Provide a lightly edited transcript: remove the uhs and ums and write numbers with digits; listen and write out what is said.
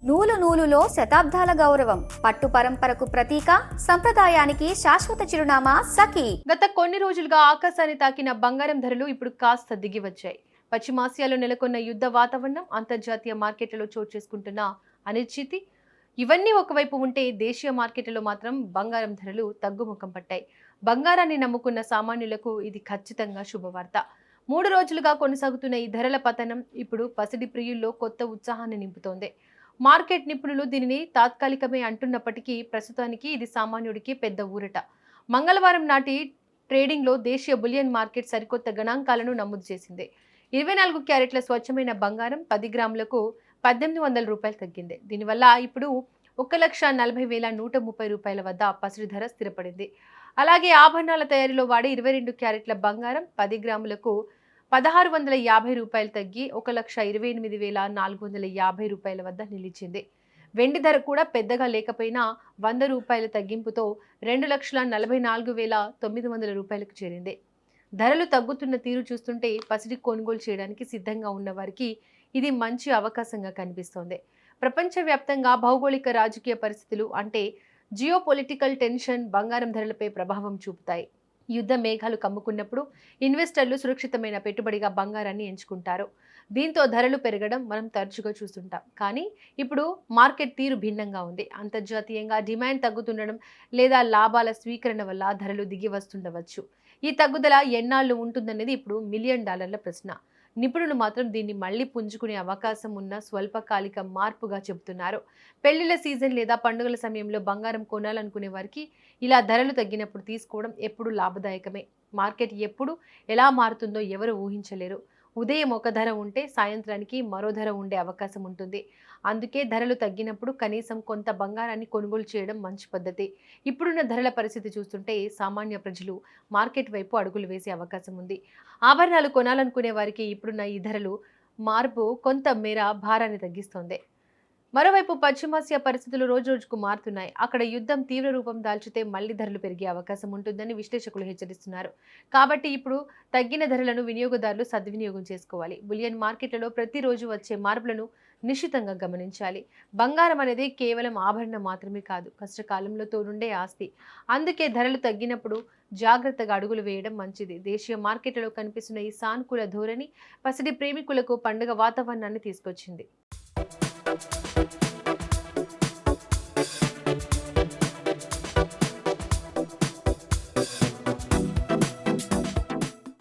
నూలు నూలులో శతాబ్దాల గౌరవం, పట్టు పరంపరకు ప్రతీక, సంప్రదాయానికి శాశ్వత చిరునామా సఖీ. గత కొన్ని రోజులుగా ఆకాశాన్ని తాకిన బంగారం ధరలు ఇప్పుడు కాస్త దిగి వచ్చాయి. పశ్చిమాసియాలో నెలకొన్న యుద్ధ వాతావరణం, అంతర్జాతీయ మార్కెట్లలో చోటు చేసుకుంటున్న అనిశ్చితి, ఇవన్నీ ఒకవైపు ఉంటే దేశీయ మార్కెట్లలో మాత్రం బంగారం ధరలు తగ్గుముఖం పట్టాయి. బంగారాన్ని నమ్ముకున్న సామాన్యులకు ఇది ఖచ్చితంగా శుభవార్త. 3 రోజులుగా కొనసాగుతున్న ఈ ధరల పతనం ఇప్పుడు పసిడి ప్రియుల్లో కొత్త ఉత్సాహాన్ని నింపుతోంది. మార్కెట్ నిపుణులు దీనిని తాత్కాలికమే అంటున్నప్పటికీ ప్రస్తుతానికి ఇది సామాన్యుడికి పెద్ద ఊరట. మంగళవారం నాటి ట్రేడింగ్లో దేశీయ బులియన్ మార్కెట్ సరికొత్త గణాంకాలను నమోదు చేసింది. 24 క్యారెట్ల స్వచ్ఛమైన బంగారం 10 గ్రాములకు 1800 రూపాయలు తగ్గింది. దీనివల్ల ఇప్పుడు 1,40,130 రూపాయల వద్ద పసిడి ధర స్థిరపడింది. అలాగే ఆభరణాల తయారీలో వాడే 22 క్యారెట్ల బంగారం 10 గ్రాములకు 1,650 రూపాయలు తగ్గి 1,28,450 రూపాయల వద్ద నిలిచింది. వెండి ధర కూడా పెద్దగా లేకపోయినా 100 రూపాయల తగ్గింపుతో 2,44,900 రూపాయలకు చేరింది. ధరలు తగ్గుతున్న తీరు చూస్తుంటే పసిడి కొనుగోలు చేయడానికి సిద్ధంగా ఉన్న వారికి ఇది మంచి అవకాశంగా కనిపిస్తోంది. ప్రపంచవ్యాప్తంగా భౌగోళిక రాజకీయ పరిస్థితులు అంటే జియోపొలిటికల్ టెన్షన్ బంగారం ధరలపై ప్రభావం చూపుతాయి. యుద్ధ మేఘాలు కమ్ముకున్నప్పుడు ఇన్వెస్టర్లు సురక్షితమైన పెట్టుబడిగా బంగారాన్ని ఎంచుకుంటారు. దీంతో ధరలు పెరగడం మనం తరచుగా చూస్తుంటాం. కానీ ఇప్పుడు మార్కెట్ తీరు భిన్నంగా ఉంది. అంతర్జాతీయంగా డిమాండ్ తగ్గుతుండడం లేదా లాభాల స్వీకరణ వల్ల ధరలు దిగి వస్తుండవచ్చు. ఈ తగ్గుదల ఎన్నాళ్ళు ఉంటుందనేది ఇప్పుడు $1 మిలియన్ ప్రశ్న. నిపుణులు మాత్రం దీన్ని మళ్లీ పుంజుకునే అవకాశం ఉన్న స్వల్పకాలిక మార్పుగా చెబుతున్నారు. పెళ్లిళ్ల సీజన్ లేదా పండుగల సమయంలో బంగారం కొనాలనుకునే వారికి ఇలా ధరలు తగ్గినప్పుడు తీసుకోవడం ఎప్పుడు లాభదాయకమే. మార్కెట్ ఎప్పుడు ఎలా మారుతుందో ఎవరు ఊహించలేరు. ఉదయం ఒక ధర ఉంటే సాయంత్రానికి మరో ధర ఉండే అవకాశం ఉంటుంది. అందుకే ధరలు తగ్గినప్పుడు కనీసం కొంత బంగారాన్ని కొనుగోలు చేయడం మంచి పద్ధతి. ఇప్పుడున్న ధరల పరిస్థితి చూస్తుంటే సామాన్య ప్రజలు మార్కెట్ వైపు అడుగులు వేసే అవకాశం ఉంది. ఆభరణాలు కొనాలనుకునే వారికి ఇప్పుడున్న ఈ ధరలు మార్పు కొంత మేర భారాన్ని తగ్గిస్తోంది. మరోవైపు పశ్చిమాసియా పరిస్థితులు రోజురోజుకు మారుతున్నాయి. అక్కడ యుద్ధం తీవ్ర రూపం దాల్చితే మళ్లీ ధరలు పెరిగే అవకాశం ఉంటుందని విశ్లేషకులు హెచ్చరిస్తున్నారు. కాబట్టి ఇప్పుడు తగ్గిన ధరలను వినియోగదారులు సద్వినియోగం చేసుకోవాలి. బులియన్ మార్కెట్లలో ప్రతిరోజు వచ్చే మార్పులను నిశ్చితంగా గమనించాలి. బంగారం అనేది కేవలం ఆభరణం మాత్రమే కాదు, కష్టకాలంలో తోడుండే ఆస్తి. అందుకే ధరలు తగ్గినప్పుడు జాగ్రత్తగా అడుగులు వేయడం మంచిది. దేశీయ మార్కెట్లలో కనిపిస్తున్న ఈ సానుకూల ధోరణి పసిడి ప్రేమికులకు పండుగ వాతావరణాన్ని తీసుకొచ్చింది.